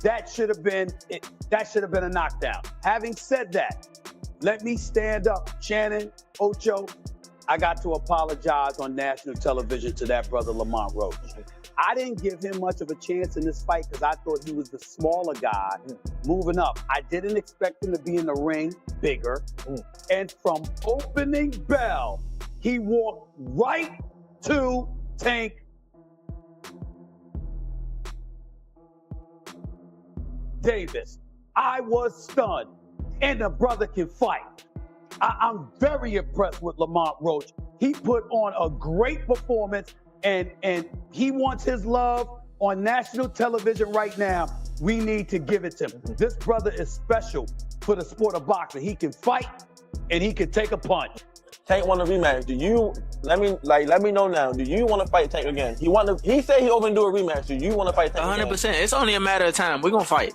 that should have been a knockdown. Having said that, let me stand up. Shannon, Ocho, I got to apologize on national television to that brother Lamont Roach. I didn't give him much of a chance in this fight because I thought he was the smaller guy moving up. I didn't expect him to be in the ring bigger. And from opening bell, he walked right to Tank Davis. I was stunned. And the brother can fight. I'm very impressed with Lamont Roach. He put on a great performance, and he wants his love on national television right now. We need to give it to him. This brother is special for the sport of boxing. He can fight, and he can take a punch. Tank want a rematch. Do you let me know now? Do you want to fight Tank again? He said he open to do a rematch. Do you want to fight Tank 100%. Again? It's only a matter of time. We're gonna fight.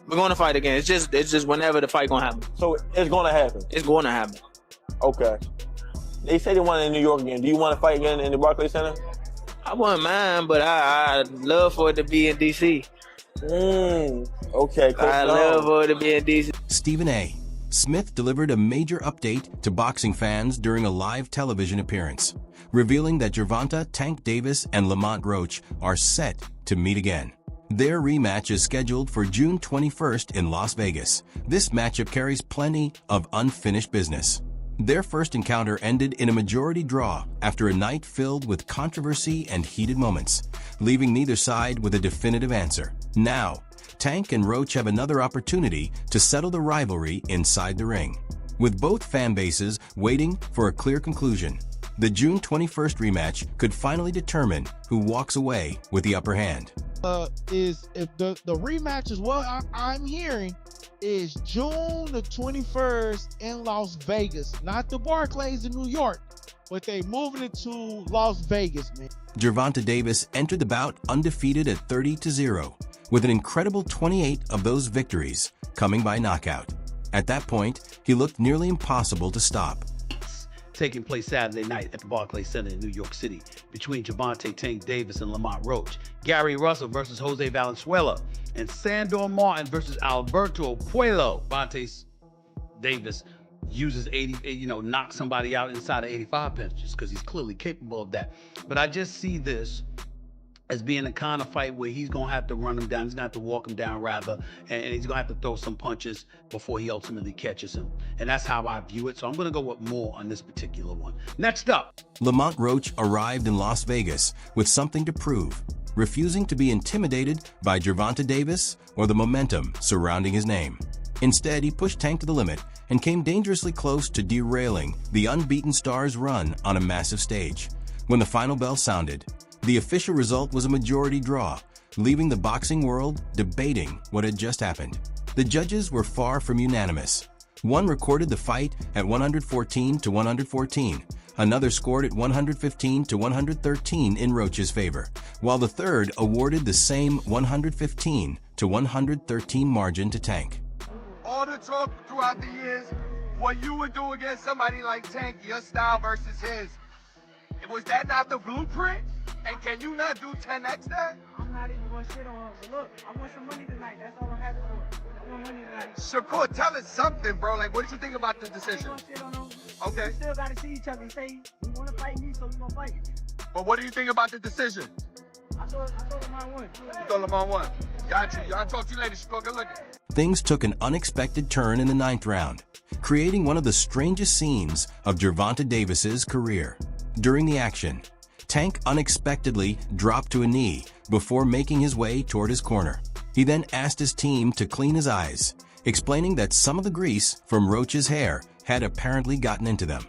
We're going to fight again. It's just whenever the fight gonna happen. So it's gonna happen. It's going to happen. Okay. They say they want it in New York again. Do you want to fight again in the Barclays Center? I wouldn't mind, but I'd love for it to be in DC. Okay. Cool. I'd love for it to be in DC. Stephen A. Smith delivered a major update to boxing fans during a live television appearance, revealing that Gervonta "Tank" Davis and Lamont Roach are set to meet again. Their rematch is scheduled for June 21st in Las Vegas. This matchup carries plenty of unfinished business. Their first encounter ended in a majority draw after a night filled with controversy and heated moments, leaving neither side with a definitive answer. Now, Tank and Roach have another opportunity to settle the rivalry inside the ring, with both fan bases waiting for a clear conclusion. The June 21st rematch could finally determine who walks away with the upper hand. Is if the rematch is what I'm hearing is June the 21st in Las Vegas, not the Barclays in New York, but they moving it to Las Vegas, man. Gervonta Davis entered the bout undefeated at 30-0, with an incredible 28 of those victories coming by knockout. At that point, he looked nearly impossible to stop. Taking place Saturday night at the Barclays Center in New York City between Gervonta "Tank" Davis and Lamont Roach, Gary Russell versus Jose Valenzuela, and Sandor Martin versus Alberto Puello. Gervonta Davis uses knocks somebody out inside of 85 punches because he's clearly capable of that. But I just see this as being the kind of fight where he's going to have to run him down. He's going to have to walk him down, rather, and he's going to have to throw some punches before he ultimately catches him. And that's how I view it. So I'm going to go with more on this particular one. Next up. Lamont Roach arrived in Las Vegas with something to prove, refusing to be intimidated by Gervonta Davis or the momentum surrounding his name. Instead, he pushed Tank to the limit and came dangerously close to derailing the unbeaten star's run on a massive stage. When the final bell sounded, the official result was a majority draw, leaving the boxing world debating what had just happened. The judges were far from unanimous. One recorded the fight at 114-114. Another scored it 115-113 in Roach's favor, while the third awarded the same 115-113 margin to Tank. All the talk throughout the years, what you would do against somebody like Tank, your style versus his, was that not the blueprint? And can you not do 10x that? I'm not even going to shit on him. But look, I want some money tonight. That's all I'm happy for. I want money tonight. Shakur, tell us something, bro. Like, what did you think about the decision? I ain't gonna shit on him. Okay. We still got to see each other. He say he want to fight me, so we going to fight. But what do you think about the decision? I thought Lamont won. You thought Lamont won? Got you. I'll talk to you later, Shakur. Good looking. Things took an unexpected turn in the 9th round, creating one of the strangest scenes of Gervonta Davis's career. During the action, Tank unexpectedly dropped to a knee before making his way toward his corner. He then asked his team to clean his eyes, explaining that some of the grease from Roach's hair had apparently gotten into them.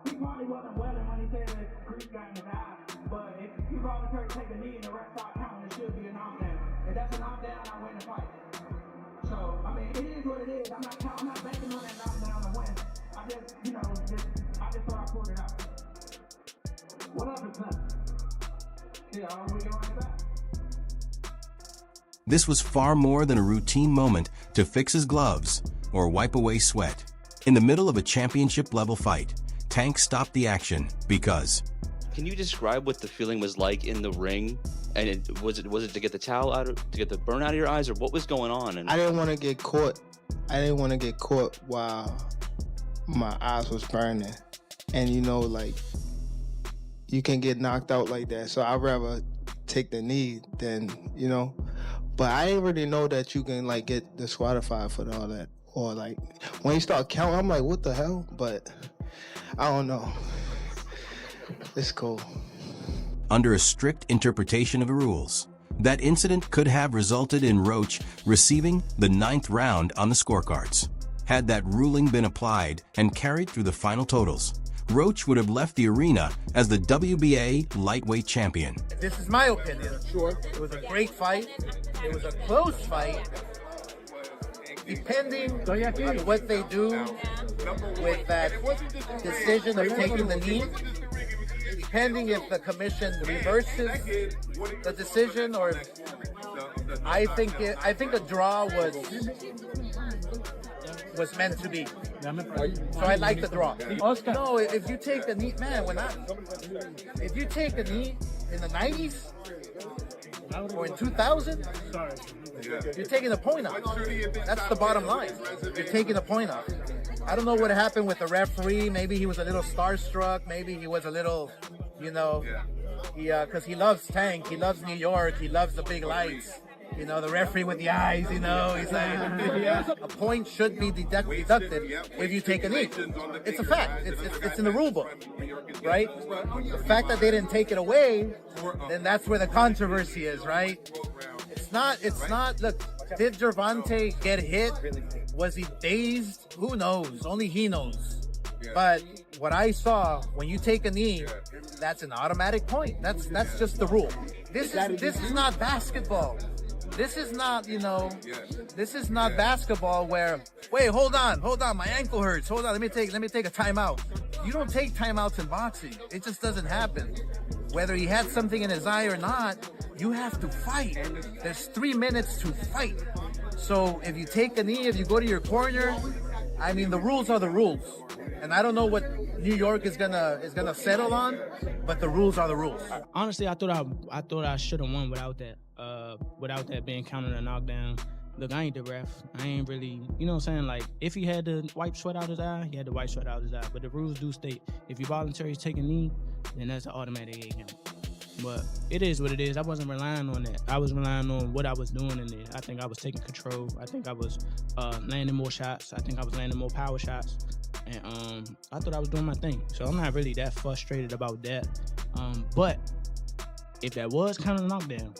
He probably wasn't welling when he said that grease got in his eye, but if he voluntarily take a knee and the ref start counting, it should be a knockdown. If that's a knockdown, I win the fight. So, I mean, it is what it is. I'm not banking on that knockdown to win. just thought I pulled it out. What up, it's nothing. Yeah, we go right back. This was far more than a routine moment to fix his gloves or wipe away sweat. In the middle of a championship-level fight, Tank stopped the action because... Can you describe what the feeling was like in the ring? And was it to get the towel out, to get the burn out of your eyes, or what was going on? And I didn't want to get caught. I didn't want to get caught while my eyes was burning. And like, you can get knocked out like that. So I'd rather take the knee than, But I didn't really know that you can like get disqualified for all that. Or like, when you start counting, I'm like, what the hell? But I don't know. It's cool. Under a strict interpretation of the rules, that incident could have resulted in Roach receiving the 9th round on the scorecards. Had that ruling been applied and carried through the final totals, Roach would have left the arena as the WBA lightweight champion. This is my opinion. Sure. It was a great fight. It was a close fight. Depending on what they do with that decision of taking the knee, depending if the commission reverses the decision, or I think a draw was meant to be. So I like the draw. No, if you take the knee, man, if you take the knee in the 90s or in 2000, you're taking a point off. That's the bottom line. You're taking a point off. I don't know what happened with the referee. Maybe he was a little starstruck. Maybe he was a little, because he loves Tank. He loves New York. He loves the big lights. The referee with the eyes, he's like, a point should be deducted if you take a knee. It's a fact. It's in the rule book, right? The fact that they didn't take it away, then that's where the controversy is, right? It's not, look, did Gervonta get hit? Was he dazed? Who knows? Only he knows. But what I saw, when you take a knee, that's an automatic point. That's just the rule. This is not basketball. This is not, this is not basketball where, wait, hold on, my ankle hurts. Hold on, let me take a timeout. You don't take timeouts in boxing. It just doesn't happen. Whether he had something in his eye or not, you have to fight. There's 3 minutes to fight. So if you take a knee, if you go to your corner, the rules are the rules. And I don't know what New York is gonna settle on, but the rules are the rules. Honestly, I thought I should have won without that being counted a knockdown. Look, I ain't the ref. I ain't really, like, if he had to wipe sweat out his eye, he had to wipe sweat out his eye. But the rules do state, if you voluntarily take a knee, then that's an automatic 8 count. But it is what it is. I wasn't relying on that. I was relying on what I was doing in there. I think I was taking control. I think I was landing more shots. I think I was landing more power shots. And I thought I was doing my thing. So I'm not really that frustrated about that. But if that was counted a knockdown,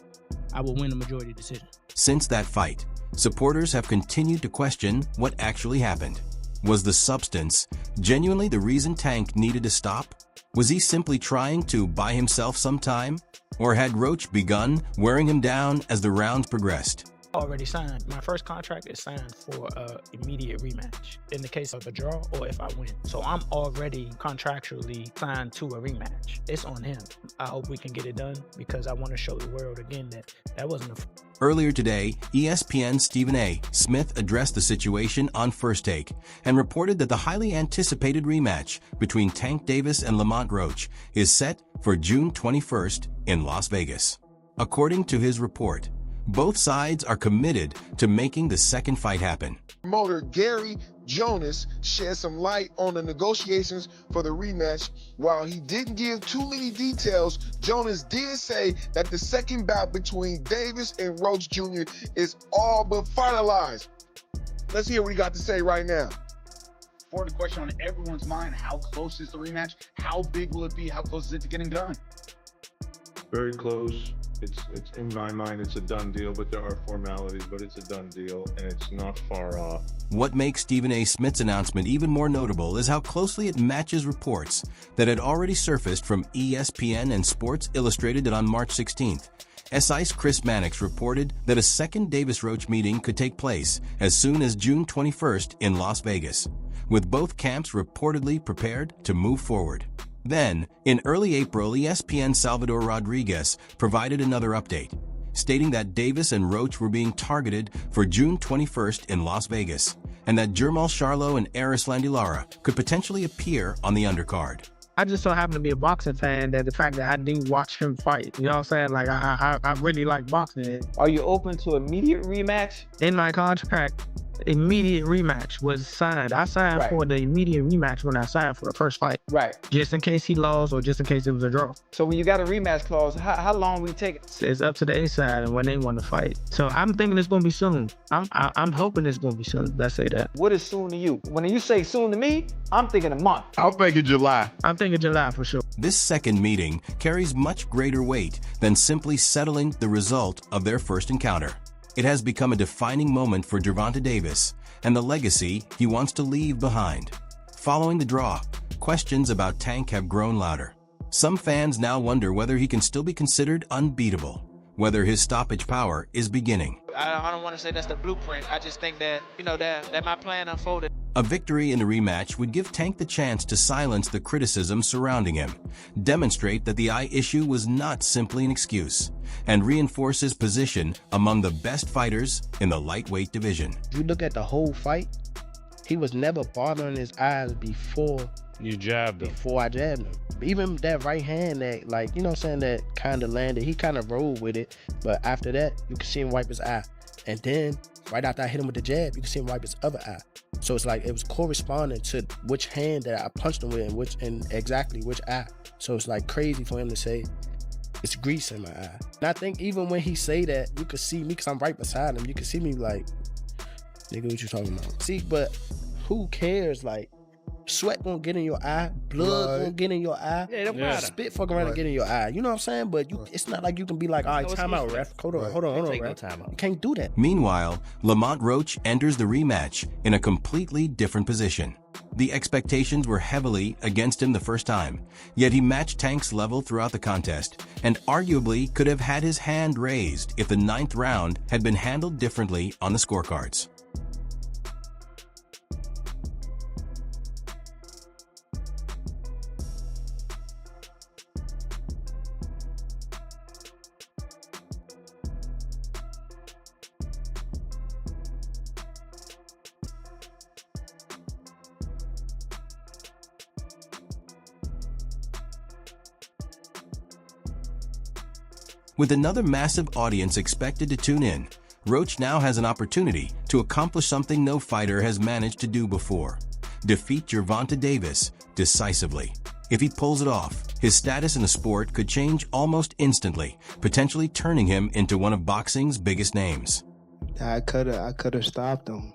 I will win the majority decision. Since that fight, supporters have continued to question what actually happened. Was the substance genuinely the reason Tank needed to stop? Was he simply trying to buy himself some time? Or had Roach begun wearing him down as the rounds progressed? Already signed. My first contract is signed for an immediate rematch in the case of a draw or if I win. So I'm already contractually signed to a rematch. It's on him. I hope we can get it done because I want to show the world again that wasn't a... Earlier today, ESPN's Stephen A. Smith addressed the situation on First Take and reported that the highly anticipated rematch between Tank Davis and Lamont Roach is set for June 21st in Las Vegas. According to his report, both sides are committed to making the second fight happen. Promoter Gary Jonas shed some light on the negotiations for the rematch. While he didn't give too many details, Jonas did say that the second bout between Davis and Roach Jr. is all but finalized. Let's hear what he got to say right now. For the question on everyone's mind, how close is the rematch? How big will it be? How close is it to getting done? Very close. It's in my mind, it's a done deal, but there are formalities, but it's a done deal, and it's not far off. What makes Stephen A. Smith's announcement even more notable is how closely it matches reports that had already surfaced from ESPN and Sports Illustrated that on March 16th, SI's Chris Mannix reported that a second Davis-Roach meeting could take place as soon as June 21st in Las Vegas, with both camps reportedly prepared to move forward. Then, in early April, ESPN's Salvador Rodriguez provided another update, stating that Davis and Roach were being targeted for June 21st in Las Vegas, and that Jermall Charlo and Erislandy Lara could potentially appear on the undercard. I just so happen to be a boxing fan that the fact that I do watch him fight, you know what I'm saying? Like, I really like boxing. Are you open to immediate rematch? In my contract, immediate rematch was signed. I signed for the immediate rematch when I signed for the first fight. Right. Just in case he lost or just in case it was a draw. So when you got a rematch clause, how long will it take? It's up to the A side and when they want to fight. So I'm thinking it's gonna be soon. I'm hoping it's gonna be soon. Let's say that. What is soon to you? When you say soon to me, I'm thinking a month. I'm thinking July. I'm thinking July for sure. This second meeting carries much greater weight than simply settling the result of their first encounter. It has become a defining moment for Gervonta Davis and the legacy he wants to leave behind. Following the draw, questions about Tank have grown louder. Some fans now wonder whether he can still be considered unbeatable, whether his stoppage power is beginning. I don't want to say that's the blueprint. I just think that, that my plan unfolded. A victory in the rematch would give Tank the chance to silence the criticism surrounding him, demonstrate that the eye issue was not simply an excuse, and reinforce his position among the best fighters in the lightweight division. If you look at the whole fight, he was never bothering his eyes before you jabbed him. Before I jabbed him. Even that right hand that, like, you know what I'm saying, that kind of landed, he kind of rolled with it, but after that, you can see him wipe his eye. And then, right after I hit him with the jab, you can see him wipe his other eye. So it's like, it was corresponding to which hand that I punched him with and exactly which eye. So it's like crazy for him to say, it's grease in my eye. And I think even when he say that, you could see me, because I'm right beside him, you can see me like, nigga, what you talking about? See, but who cares? Like, sweat gonna get in your eye, blood gonna get in your eye, spit fuck around and get in your eye. You know what I'm saying? But it's not like you can be like, all right, time out, ref. Hold on, ref. You can't do that. Meanwhile, Lamont Roach enters the rematch in a completely different position. The expectations were heavily against him the first time, yet he matched Tank's level throughout the contest, and arguably could have had his hand raised if the 9th round had been handled differently on the scorecards. With another massive audience expected to tune in, Roach now has an opportunity to accomplish something no fighter has managed to do before: defeat Gervonta Davis decisively. If he pulls it off, his status in the sport could change almost instantly, potentially turning him into one of boxing's biggest names. I could have stopped him.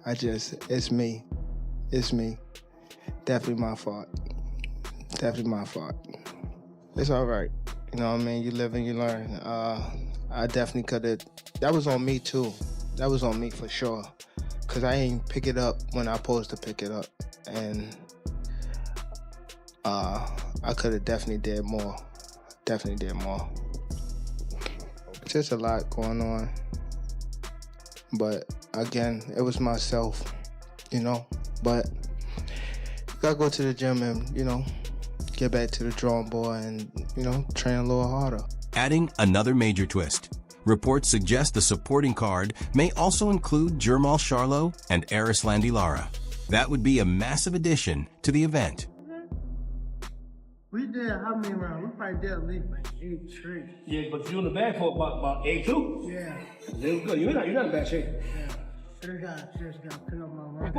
It's me. Definitely my fault. It's all right. You know what I mean? You live and you learn. I definitely could have. That was on me too. That was on me for sure. Cause I ain't pick it up when I supposed to pick it up. And I could have definitely did more. Just a lot going on. But again, it was myself, you know. But gotta go to the gym and, you know, get back to the drawing board and, you know, train a little harder. Adding another major twist. Reports suggest the supporting card may also include Jermall Charlo and Erislandy Lara. That would be a massive addition to the event. We did how many rounds? We probably did at least like 83. Yeah, but you in the bag for about 82. Yeah. It was good. You're not in bad shape. Yeah. Just got pick up my round.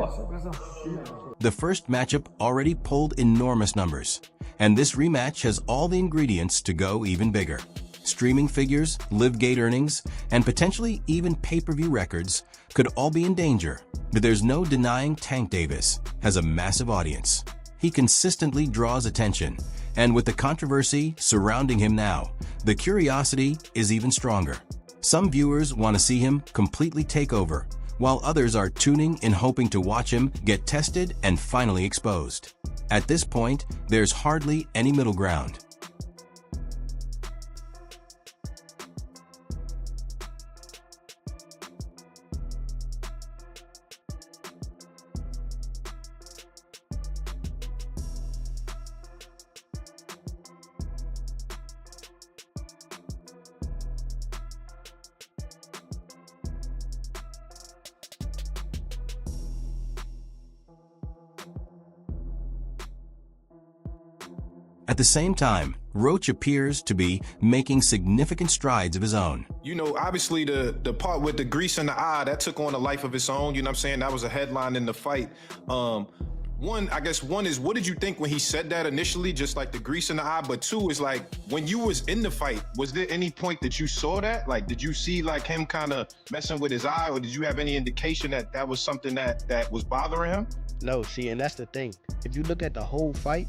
The first matchup already pulled enormous numbers, and this rematch has all the ingredients to go even bigger. Streaming figures, live gate earnings, and potentially even pay-per-view records could all be in danger, but there's no denying Tank Davis has a massive audience. He consistently draws attention, and with the controversy surrounding him now, the curiosity is even stronger. Some viewers want to see him completely take over, while others are tuning in hoping to watch him get tested and finally exposed. At this point, there's hardly any middle ground. At the same time, Roach appears to be making significant strides of his own. You know, obviously the part with the grease in the eye, that took on a life of its own. You know what I'm saying? That was a headline in the fight. One is, what did you think when he said that initially, just like the grease in the eye? But two is like, when you was in the fight, was there any point that you saw that? Like, did you see like him kind of messing with his eye, or did you have any indication that that was something that was bothering him? No, see, and that's the thing. If you look at the whole fight,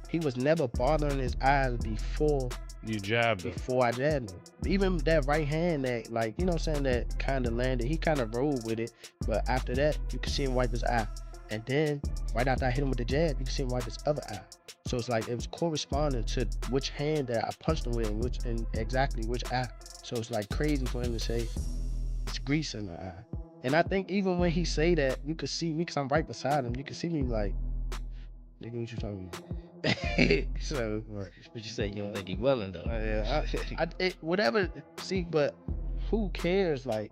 he was never bothering his eyes before you jabbed him. Before I jabbed him. Even that right hand that, like, you know what I'm saying, that kind of landed, he kind of rolled with it. But after that, you could see him wipe his eye. And then, right after I hit him with the jab, you could see him wipe his other eye. So it's like, it was corresponding to which hand that I punched him with and exactly which eye. So it's like crazy for him to say, it's grease in the eye. And I think even when he say that, you could see me, because I'm right beside him, you could see me like, nigga, what you talking about? So, but you say you don't think he willing though. Whatever. See, but who cares? Like,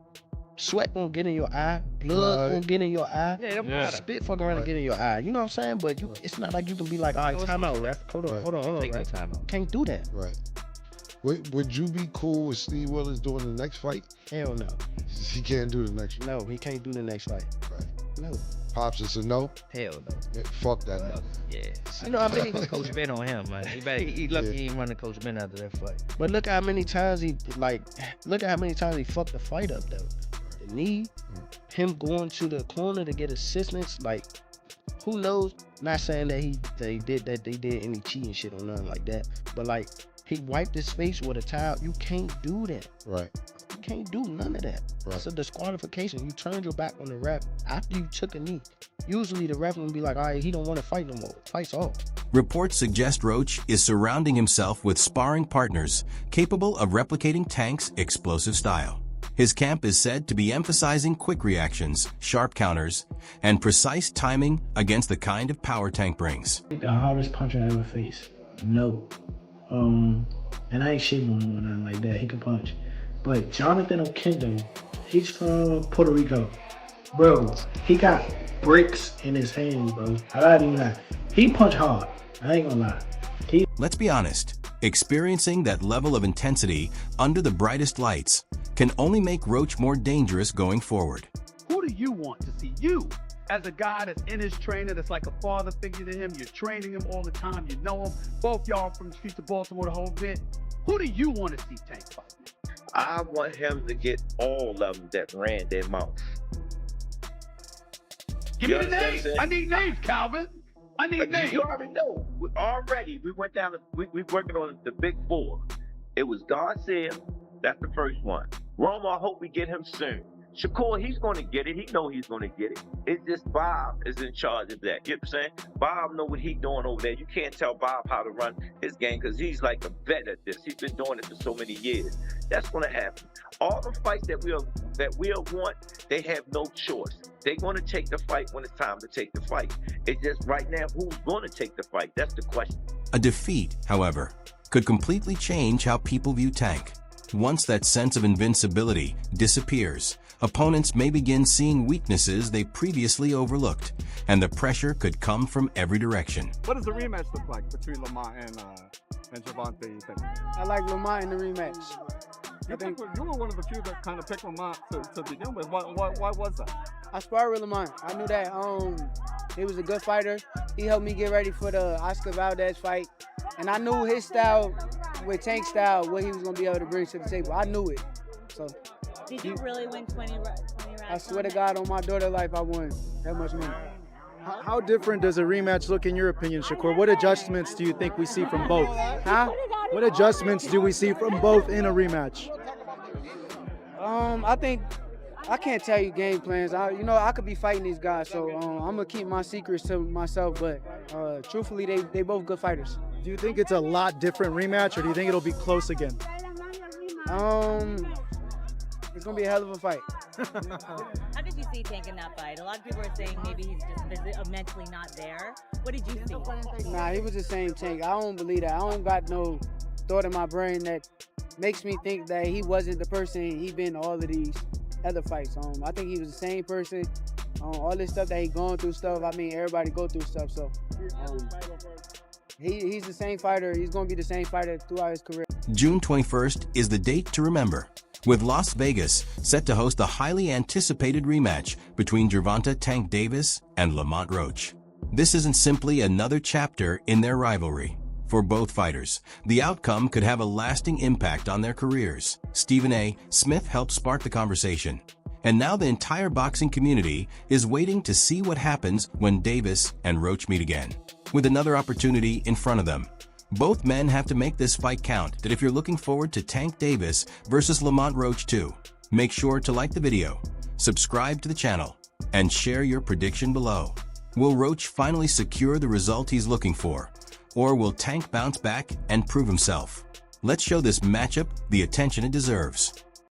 sweat gonna get in your eye, blood gonna get in your eye, spit fucking around and get in your eye. You know what I'm saying? But it's not like you can be like, all right, time out, ref. Hold on, Take ref. time out. Can't do that. Right. Would you be cool with Steve Willis doing the next fight? Hell no. He can't do the next. No, he can't do the next fight. Right. No. Pops is a no. Hell no. Yeah, fuck that. No. Yeah. You know how many Coach Ben on him, man. He lucky he ain't running Coach Ben after that fight. But look how many times he fucked the fight up though. The knee, him going to the corner to get assistance, like, who knows? Not saying that they did any cheating shit or nothing like that, but like, he wiped his face with a towel. You can't do that. Right. You can't do none of that. Right. It's a disqualification. You turned your back on the ref after you took a knee. Usually the ref will be like, all right, he don't want to fight no more. Fight's off. Reports suggest Roach is surrounding himself with sparring partners capable of replicating Tank's explosive style. His camp is said to be emphasizing quick reactions, sharp counters, and precise timing against the kind of power Tank brings. The hardest puncher I ever faced. No. And I ain't shitting on him or nothing like that. He can punch. But Jonathan Okendo, he's from Puerto Rico. Bro, he got bricks in his hands, bro. I don't even lie. He punch hard. I ain't gonna lie. Let's be honest, experiencing that level of intensity under the brightest lights can only make Roach more dangerous going forward. Who do you want to see? You, as a guy that's in his trainer, that's like a father figure to him, you're training him all the time, you know him, both y'all from the streets of Baltimore, the whole bit. Who do you want to see Tank fight? I want him to get all of them that ran their mouth. Give me the names. I need names, Calvin. I need names. You already know. We went down to, we working on the big four. It was Garcia, that's the first one. Roma, I hope we get him soon. Shakur, he's going to get it. He know he's going to get it. It's just Bob is in charge of that. You know what I'm saying? Bob know what he's doing over there. You can't tell Bob how to run his game because he's like a vet at this. He's been doing it for so many years. That's going to happen. All the fights that we'll want, they have no choice. They're going to take the fight when it's time to take the fight. It's just right now, who's going to take the fight? That's the question. A defeat, however, could completely change how people view Tank. Once that sense of invincibility disappears, opponents may begin seeing weaknesses they previously overlooked, and the pressure could come from every direction. What does the rematch look like between Lamont and Gervonta, you think? I like Lamont in the rematch. You were one of the few that kind of picked Lamont to begin with. Why was that? I sparred with Lamont. I knew that he was a good fighter. He helped me get ready for the Oscar Valdez fight. And I knew his style with Tank's style, what he was going to be able to bring to the table. I knew it. So. Did you really win 20 rounds? I swear to God, on my daughter's life, I won that much money. How different does a rematch look in your opinion, Shakur? What adjustments do you think we see from both? Huh? What adjustments do we see from both in a rematch? I think I can't tell you game plans. I could be fighting these guys, so I'm gonna keep my secrets to myself. But truthfully, they both good fighters. Do you think it's a lot different rematch, or do you think it'll be close again? It's gonna be a hell of a fight. How did you see Tank in that fight? A lot of people are saying maybe he's just mentally not there. What did you see? Nah, he was the same Tank. I don't believe that. I don't got no thought in my brain that makes me think that he wasn't the person he been all of these other fights. I think he was the same person. All this stuff that he going through stuff. I mean, everybody go through stuff. So He's the same fighter. He's going to be the same fighter throughout his career. June 21st is the date to remember, with Las Vegas set to host the highly anticipated rematch between Gervonta "Tank" Davis and Lamont Roach. This isn't simply another chapter in their rivalry. For both fighters, the outcome could have a lasting impact on their careers. Stephen A. Smith helped spark the conversation. And now the entire boxing community is waiting to see what happens when Davis and Roach meet again. With another opportunity in front of them, both men have to make this fight count. That if you're looking forward to Tank Davis versus Lamont Roach 2, make sure to like the video, subscribe to the channel, and share your prediction below. Will Roach finally secure the result he's looking for? Or will Tank bounce back and prove himself? Let's show this matchup the attention it deserves.